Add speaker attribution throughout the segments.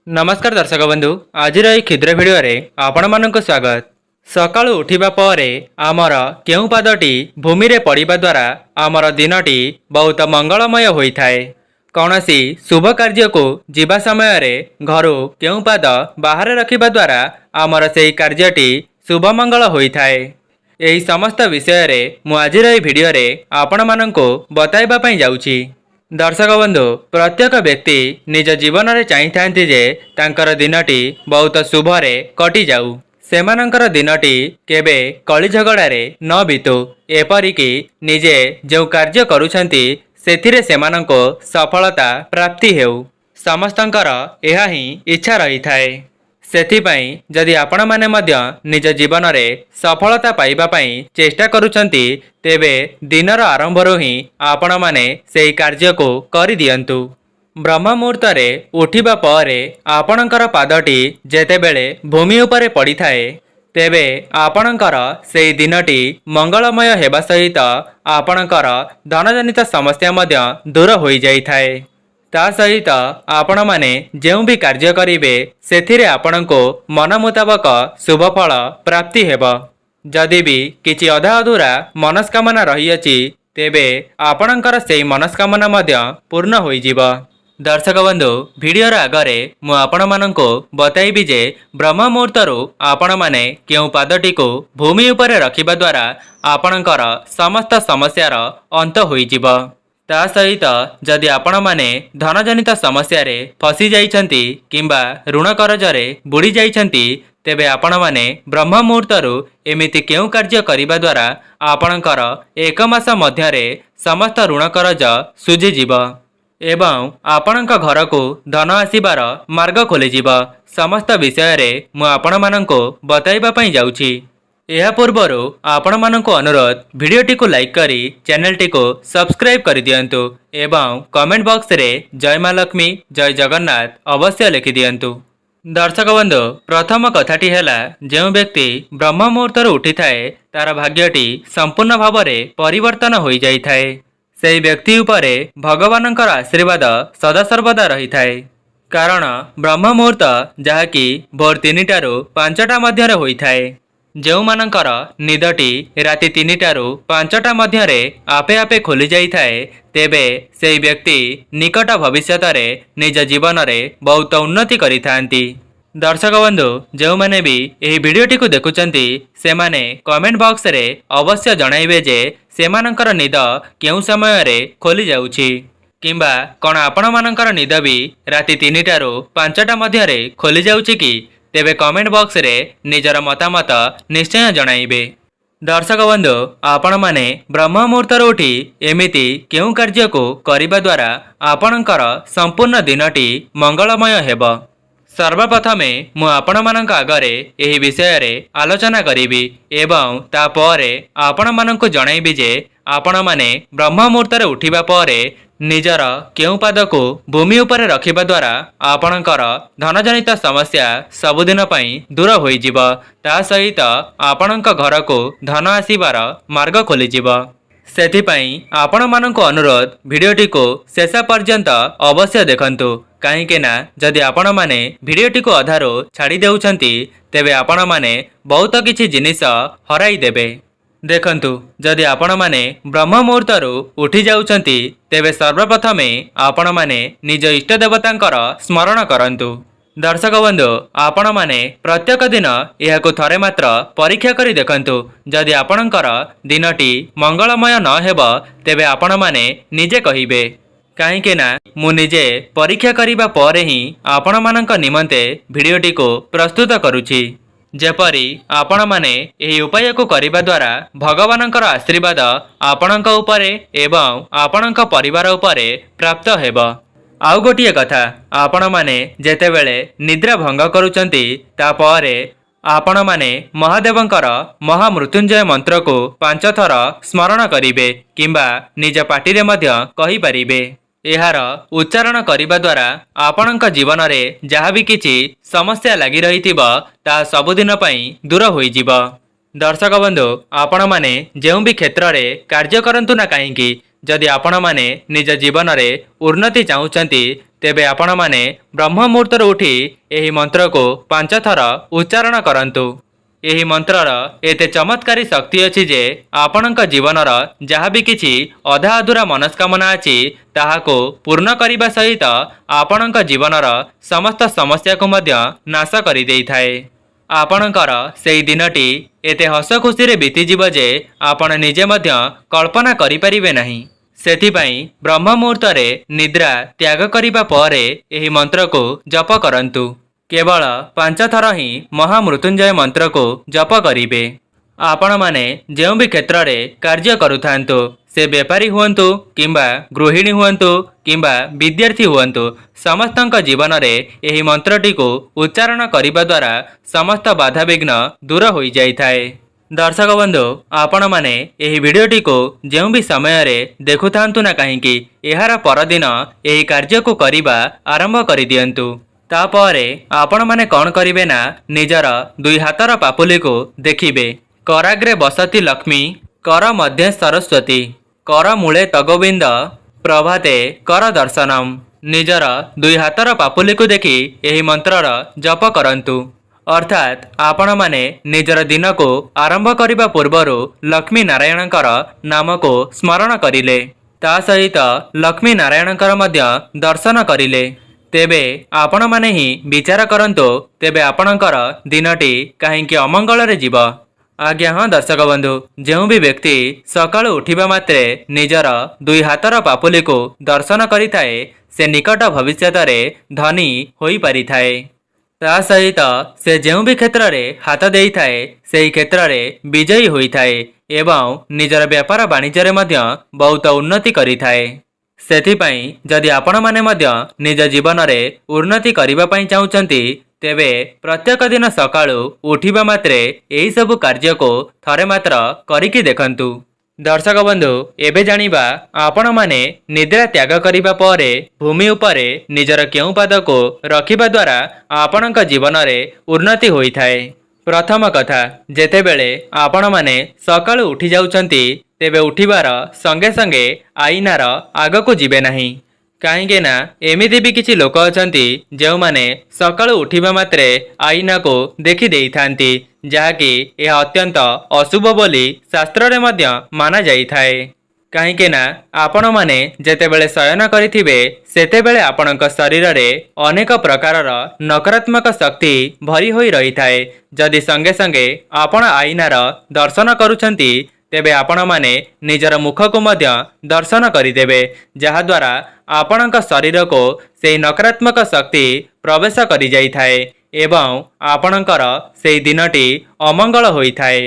Speaker 1: नमस्कार दर्शक बंधु आज क्षुद्र भिडियो आपण मानक स्वागत। सकाळु उठिबा परे आमर केउ पादटी भूमि रे पड़िबा द्वारा आमर दिनटी बहुत मंगलमय होइथाए। कौनसी शुभ कार्य को जीवा समय रे घरु केउ पाद बाहर रखिबा द्वारा आमर सेही कार्यटी शुभ मंगल होइथाए। एही समस्त विषय रे मु आज भिडियो रे आपण माननको बताइबा पई जाउची। दर्शक बंधु प्रत्येक व्यक्ति निज जीवन में चाहिए जे तांकर दिनटी बहुत शुभरे कटि जाऊ, सेमानंकर दिनटी केबे कली झगड़ारे न बीतू, एपरिकी निजे जो कार्य करुछंती सेथिरे सेमानंको सफलता प्राप्ति हेउ, समस्तंकर एहा ही इच्छा रही थाए। सेथिपाई जदि आपण माने मध्य निज जीवन में सफलता पाइबा पई चेष्टा करुछंती तेबे दिनर आरंभरू ही आपण माने सेही कार्य को करि दियंतु। ब्रह्म मुहूर्त रे उठिबा परे आपणकर पादटी जेतेबेले भूमि उपरे पड़ी थाए तेबे आपणकर सेही दिनटी मंगलमय हेबा सहित आपणकर धनजनित समस्या मध्य दूर होई जाई थाए। ता सहित आपण माने जेउ भी कार्य करिवे सेथिरे आपणको मन मुताबक शुभ फल प्राप्ति हेब। जदि भी किछि अधा अधूरा मनस्कामना रही अछि तेबे आपणकर सेही मनस्कामना मध्य पूर्ण होई जीव। दर्शक बंधु भिडियोर आगरे मु आपण माननको बताइबी जे ब्रह्म मुहूर्तरू आपण माने केउ पादटी को भूमि उपरे रखिबा द्वारा आपणकर समस्त समस्यार अंत होई जीव। ता सहित जदि आपण माने धनजनित समस्या रे फसी जाइछंती किंबा ऋण करजरे बुड़ी जाइछंती तेबे आपण माने ब्रह्म मुहूर्तरू एमिति केउ कार्य करिबा द्वारा आपणकर एक मास मध्यरे समस्त ऋण करज सुझी जीव एवं आपणक घर को धन आसीबार मार्ग खोली जीव। समस्त विषय रे मु आपण माननको बताइबा पई जाउची। यह पूर्वरु आपण माननको अनुरोध भिडियोटी को लाइक करी चैनलटी को सब्सक्राइब कर दियंतु एवं कमेंट बॉक्स रे जय मां लक्ष्मी जय जगन्नाथ अवश्य लिखि दियंतु। दर्शक बंधु प्रथम कथाटी हैला जो व्यक्ति ब्रह्म मुहूर्त उठी थाए तार भाग्यटी संपूर्ण भाव में परिवर्तन हो जाई थाए। सेही व्यक्ति उपरे भगवानंकर आशीर्वाद सदासर्वदा रही थाए। कारण ब्रह्म मुहूर्त जहाँकि भोर 3टारू 5टा मध्यरे होई थाए। जो मानकर निदटी राति 3टारू 5टा मध्यरे आपे आपे खोली जाई थाए तेबे सेही व्यक्ति निकट भविष्यत रे निज जीवन रे बहुत उन्नति करि थांती। दर्शक बंधु जो माने भी एही भिडियोटी को देखुचंती से माने कमेंट बॉक्स रे अवश्य जणाइबे जे सेमानंकर निद केउ समय रे खोली जाउची किंबा कोन आपण मानकर निद भी राति 3टारू 5टा मध्यरे खोली जाउची कि तेबे कमेंट बॉक्स रे निजर मतामत निश्चय जणाइबे। दर्शक बंधु आपण माने ब्रह्म मुहूर्त उठी एमिति केउ कार्य को करिबा द्वारा आपणकर संपूर्ण दिनटी मंगलमय हेब। सर्वप्रथमे मु आपण मानक आगरे एही विषय रे आलोचना करिबी एवं तापरे आपण मानक जणाइबी जे आपण माने ब्रह्म मुहूर्त उठिबा परे निजर केउ पाद को भूमि उपरे रखिबा द्वारा आपणकर धनजनित समस्या सबुदिन पई दूर होई जीव। ता सहित आपणक घर को धन आसीबार मार्ग खोली जीव। सेथिपाई आपण मानक अनुरोध भिडियोटी को शेष पर्यंत अवश्य देखंतु कहीं ना जदि आपण माने भिडियोटी को अधारो छाड़ी देउछंती तेबे आपण माने बहुत किछि जिनिस हराई देबे। देखंतु जदि आपण माने ब्रह्म मुहूर्तरू उठी जाउछंती तेबे सर्वप्रथमे आपण माने निज इष्ट देवतांकर स्मरण करंतु। दर्शक बंधु आपण माने प्रत्येक दिन यहाको थरे मात्र परीक्षा करी देखंतु जदि आपणकर दिनटी मंगलमय न हेब तेबे आपण माने निजे कहिबे। कहीं ना मु निजे परीक्षा करिबा परे ही आपण मानक निमंते भिडियोटी को प्रस्तुत करुछि। जेपरी आपण माने एही उपाय को करिबा द्वारा भगवानंकर आशीर्वाद आपणक उपरे एवं आपणक परिवार उपरे प्राप्त हेब। आउ गोटिए कथा आपण माने जेतेबेले निद्रा भंग करुचंती तापरे आपण माने महादेवंकर महामृत्युंजय मंत्र को 5 थर स्मरण करिवे किंबा निज पाटी रे मध्य कहि परिबे। एहार उच्चारण करिबा द्वारा आपणक जीवन रे जहाँ भी किछि समस्या लगी रहिथिबा ता सबुदिन पई दूर होई जीव। दर्शक बंधु आपण माने जेउ भी क्षेत्र रे कार्य करंतु ना काहेकि जदि आपण माने निज जीवन रे उन्नति चाहूचंती तेबे आपण माने ब्रह्म मुहूर्त उठी एही मंत्र को 5 थर उच्चारण करंतु। एही मंत्रर एते चमत्कारी शक्ति अछि जे आपणक जीवनर जहाँ भी किछि अधा अधूरा मनस्कामना अछि ताहाको पूर्ण करिबा सहित आपणक जीवनर समस्त समस्या को मध्य नाश करि देइथाए। आपणकर सेही दिनटी एते हस खुशी रे बीती जीव जे आपण निजे मध्य कल्पना करि परिबे नाही। सेथिपाई ब्रह्म मुहूर्त रे निद्रा त्याग करिबा परे एही मंत्र को जप करंतु। केवल 5 थर ही महामृत्युंजय मंत्र को जप करिबे। आपण माने जेउ भी क्षेत्र रे कार्य करुथांतु से व्यापारी हुअंतु किंबा गृहिणी हुअंतु किंबा विद्यार्थी हुअंतु समस्तंक जीवन रे एही मंत्रटी को उच्चारण करिबा द्वारा समस्त बाधा विघ्न दूर होई जाइथाए। दर्शक बंधु आपण माने एही वीडियोटी को जेउ भी समय रे देखुथांतु ना काहेकि एहार परदिन एही कार्य को करिबा आरंभ करि दियंतु। तापरे आपण माने कौन करिवे ना निजर दुई हातर पापुली को देखिबे। कराग्रे बसती लक्ष्मी कर मध्य सरस्वती कर मूले तगोविंद प्रभाते कर दर्शनम। निजर दुई हातर पापुली को देखि एही मंत्रर जप करंतु। अर्थात आपण माने निजर दिन को आरंभ करिबा पूर्वरु लक्ष्मी नारायणकर नाम को स्मरण करिले ता सहित लक्ष्मी नारायणकर मध्य दर्शन करिले तेबे आपण माने ही विचार करंतु तेबे आपणकर दिनटी काहेकि अमंगल रे जीव। आज्ञा हाँ दर्शक बंधु जेउ भी व्यक्ति सकाळु उठिबा मात्रे निजर दुई हातर पापुली को दर्शन करिथाए से निकट भविष्यत रे धनी होई परिथाए। ता सहित से जेउ भी क्षेत्र रे हाथ देइथाए सेही क्षेत्र रे विजयी होइथाए एवं निजर व्यापार वाणिज्य रे मध्य बहुत उन्नति करिथाए। सेथिपाई जदि आपण माने मध्य निज जीवन रे उन्नति करिबा पई चाहूचंती तेबे प्रत्येक दिन सकाळु उठिबा मात्रे एही सब कार्य को थरे मात्र करिकि देखंतु। दर्शक बंधु एबे जानिबा आपण माने निद्रा त्याग करिबा परे भूमि उपरे निजर केउ पाद को रखिबा द्वारा आपणक जीवन रे उन्नति होइथाए। प्रथम कथा जेतेबेले आपण माने सकाळु उठी जाउचंती तेबे उठिबार संगे संगे आईनार आग को जीवे नहीं। कहीं ना एमिति भी किछि लोक अछंती जेउ माने सकाळु उठिबा मात्रे आईना को देखि देई थांती जाकी यह अत्यंत अशुभ बोली शास्त्र रे मध्य माना जाई थाए। कहीं ना आपण माने जेतेबेले शयन करिथिबे सेतेबेले आपणक शरीर रे अनेक प्रकारर नकारात्मक शक्ति भरी होई रही थाए। जदि संगे संगे आपण आईनार दर्शन करूछंती तेबे आपण माने निजर मुख को मध्य दर्शन करिदेबे जहा द्वारा आपणक शरीर को सेही नकारात्मक शक्ति प्रवेश करि जाई थाए एवं आपणकर सेही दिनटी अमंगल होई थाए।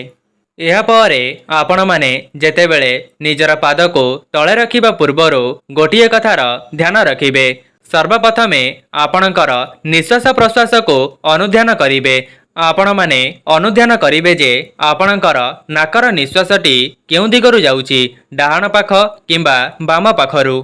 Speaker 1: एहा परे आपण माने जेतेबेले निजर पाद को तळे रखिबा पूर्वरु गोटिए कथार ध्यान रखिबे। सर्वप्रथमे आपणकर निश्वास प्रश्वास को अनुध्यान करिबे। आपण माने अनुध्यान करिबे जे आपणकर नाकर निश्वासटी केउ दिगरु जाउची डाहाण पाख किंबा बाम पाखरु।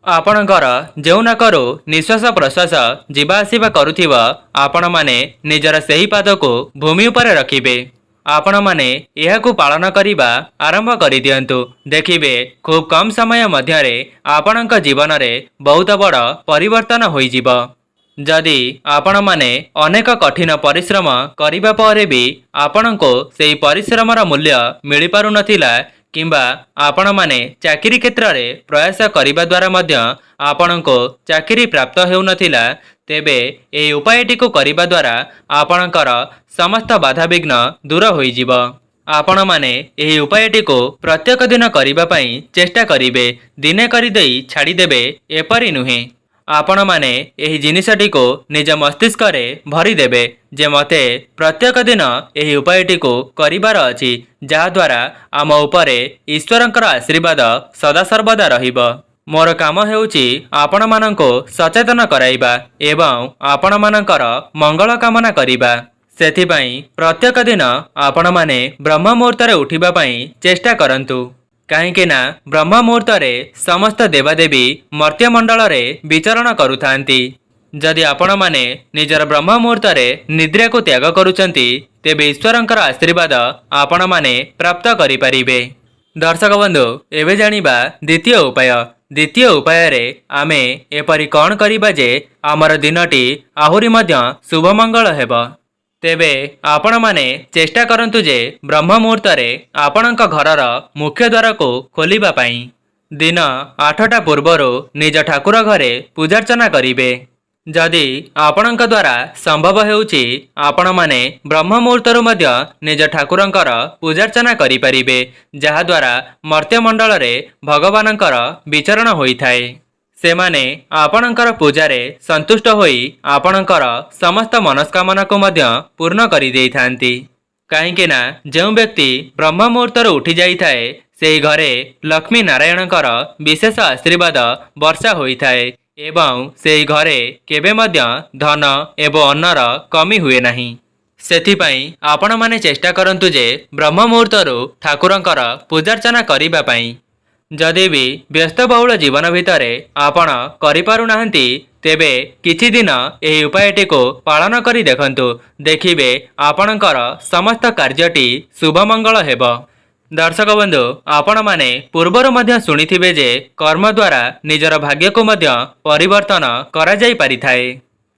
Speaker 1: आपणकर जेउ नाकरु निश्वास प्रश्वास जीवा आसीबा करुथिब आपण माने निजर सेही पाद को भूमि उपरे रखिबे। आपण माने एहाकु पालन करिबा आरंभ करि दियंतु। देखिबे खूब कम समय मध्यरे आपणक जीवन रे बहुत बड़ परिवर्तन होई जीव। जदि आपण माने अनेक कठिन परिश्रम करिबा परे भी आपणको सेही परिश्रमर मूल्य मिली पारु नथिला किंबा आपण माने चाकरी क्षेत्र रे प्रयास करिबा द्वारा मध्य आपणको चाकरी प्राप्त हेउ नथिला तेबे एही उपायटी को करिबा द्वारा आपणकर समस्त बाधा विघ्न दूर होई जीव। आपण माने एही उपायटी को प्रत्येक दिन करिबा पई चेष्टा करिबे। दिने करि देई छाड़ी देबे एपरि नुहे। आपण माने एही जिनिसटी को निज मस्तिष्क रे भरी देबे जे मते प्रत्येक दिन एही उपायटी को करिबार अछि जहा द्वारा आम उपरे ईश्वरंकर आशीर्वाद सदा सर्वदा रहिबो। मोर काम हेउची आपण मानको सचेतन कराइबा एवं आपण मानकर मंगल कामना करिबा। सेथिपाई प्रत्येक दिन आपण माने ब्रह्म मुहूर्त रे उठिबा पई चेष्टा करंतु। कहीं ना ब्रह्म मुहूर्त रे समस्त देवादेवी मर्त्यमंडल रे विचरण करुथांती। जदि आपण माने निजर ब्रह्म मुहूर्त रे निद्रा को त्याग करुचंती तेबे ईश्वरंकर आशीर्वाद आपण माने प्राप्त करि परिबे। दर्शक बंधु एबे जानिबा द्वितीय उपाय। द्वितीय उपाय आमे एपरी कौन करिबा जे आमर दिनटी आहुरी मध्य शुभ मंगल हेब। तेबे आपण माने चेष्टा करंतु जे ब्रह्म मुहूर्त रे आपणक घरर मुख्य द्वार को खोलिबा पाई। दिन 8टा पूर्वरु निज ठाकुर घरे पूजार्चना करिबे। जदि आपणक द्वारा संभव हेउची आपण माने ब्रह्म मुहूर्तरु मध्य निज ठाकुरंकर पूजार्चना करि परिबे, जहा द्वारा मर्त्य मंडल रे भगवानंकर विचरण होइथाए। सेमाने आपणकर पूजारे संतुष्ट होई आपणकर समस्त मनस्कामना को मध्य पूर्ण करि देइथांती। काहेकि ना जो व्यक्ति ब्रह्म मुहूर्तर उठी जाइथाए सेही घरे लक्ष्मी नारायणकर विशेष आशीर्वाद वर्षा होइथाए एवं सेही घरे केबे मध्य धन एवं अन्नर कमी हुए नहीं। सेथिपाई आपण माने चेष्टा करंतु जे ब्रह्म मुहूर्तरु ठाकुरंकर पूजार्चना करिबा पाई। जदि भी व्यस्तबहुल जीवन भितरे आपण करि पारु नाहंती तेबे किछि दिन एही उपायटी को पालन करि देखंतु, देखिबे आपणकर समस्त कार्यटी शुभ मंगल हेब। दर्शक बंधु आपण माने पूर्वर मध्य शुणिथिबे जे कर्म द्वारा निजर भाग्य को मध्य परिवर्तन करा जाई पारिथाए।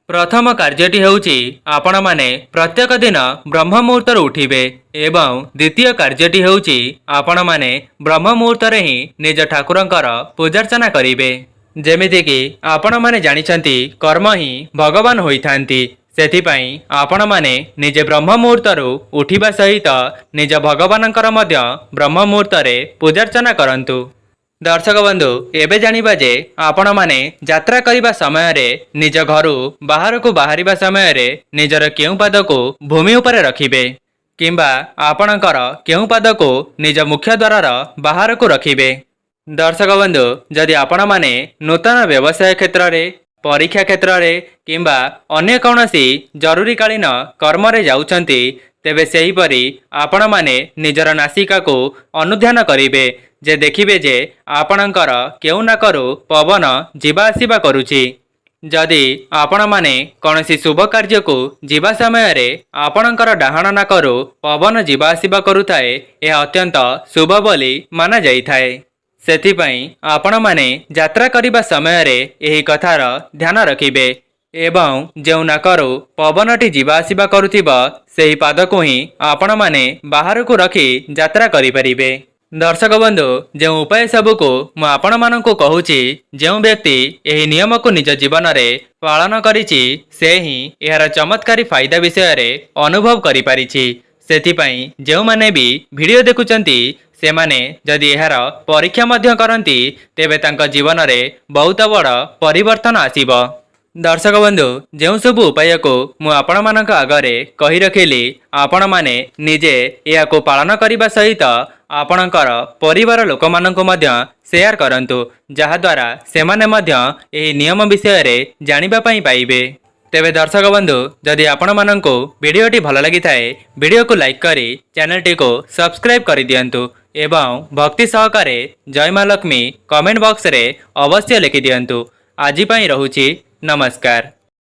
Speaker 1: प्रथम कार्यटी हेउची आपण माने प्रत्येक दिन ब्रह्म मुहूर्तर उठिबे एवं द्वितीय कार्यटी हेउची आपण माने ब्रह्म मुहूर्तर ही निज ठाकुरंकर पूजार्चना करिबे। जेमिति कि आपण माने जानिछंती कर्म ही भगवान होइथांती, सेथिपाई आपण माने निजे ब्रह्म मुहूर्तरु उठिबा सहित निज भगवानंकर मध्य ब्रह्म मुहूर्तरे पूजार्चना करंतु। दर्शक बंधु एबे जानिबा जे आपण माने यात्रा करिबा समय रे निज घरु बाहर को बाहरिबा समय रे निजर केउ पाद को भूमि उपरे रखिबे किंबा आपणकर केउ पाद को निज मुख्य द्वारर बाहर को रखिबे। दर्शक बंधु जदि आपण माने नूतन व्यवसाय क्षेत्र रे परीक्षा क्षेत्र रे किंबा अन्य कौनसी जरूरीकालीन कर्म रे जाउछंती तेबे सेही परी आपण माने निजर नासिका को अनुध्यान करिबे जे देखिबे जे आपणकर केउ नाकरू पवन जीवा आसीबा करूची। जदि आपण माने कौनसी शुभ कार्य को जीवा समय रे आपणकर डाहाण नाकरू पवन जीवा आसीबा करूथाए यह अत्यंत शुभ बोली माना जाइथाए। सेथिपाई आपण माने यात्रा करिबा समय रे एही कथार ध्यान रखिबे एवं जेउ नाकरू पवनटी जीवा आसीबा करूथिबा सेही पाद को ही आपण माने बाहर को रखी यात्रा करि परिबे। दर्शक बंधु जो उपाय सब को मु आपण माननको कहूची जो व्यक्ति एही नियम को निज जीवन रे पालन करिछि से ही एहार चमत्कारी फायदा विषय रे अनुभव करि पारिछि। सेथिपाई जो माने भी वीडियो देखुचंती से माने जदि एहार परीक्षा मध्य करंती तेबे तांका जीवन रे बहुत बड़ परिवर्तन आसीबो। दर्शक बंधु जो सब उपाय को मु आपण मानक आगरे कहि रखिली आपण माने निजे या को पालन करिबा सहित आपणकर परिवार लोक मानक मध्य शेयर करंतु, जहा द्वारा सेमाने मध्य एही नियम विषय रे जानिबा पई पाइबे। तेबे दर्शक बंधु जदि आपण माननको वीडियोटी भल लगी थाए वीडियो को लाइक करी चैनल टी को सब्सक्राइब कर दियंतु एवं भक्ति सहकारे जय मां लक्ष्मी कमेंट बॉक्स रे अवश्य लिखि दियंतु। आजि पई रहुछि नमस्कार।